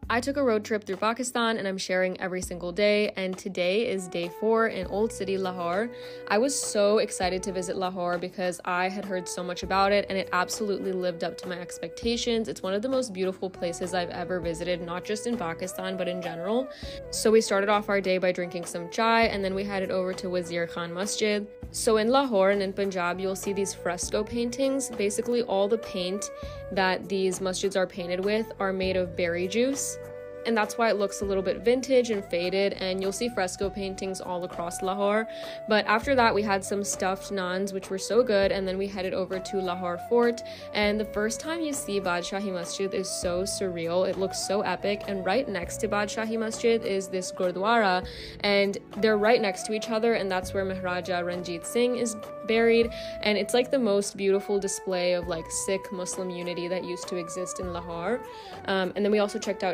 I took a road trip through Pakistan and I'm sharing every single day, and today is day 4 in Old City, Lahore. I was so excited to visit Lahore because I had heard so much about it and it absolutely lived up to my expectations. It's one of the most beautiful places I've ever visited, not just in Pakistan but in general. So we started off our day by drinking some chai and then we headed over to Wazir Khan Masjid. So in Lahore and in Punjab, you'll see these fresco paintings. Basically all the paint that these masjids are painted with are made of berry juice, and that's why it looks a little bit vintage and faded, and you'll see fresco paintings all across Lahore. But after that we had some stuffed naans, which were so good, and then we headed over to Lahore Fort. And the first time you see Badshahi Masjid is so surreal. It looks so epic, and right next to Badshahi Masjid is this Gurdwara, and they're right next to each other, and that's where Maharaja Ranjit Singh is buried. And it's like the most beautiful display of like Sikh Muslim unity that used to exist in Lahore. And then we also checked out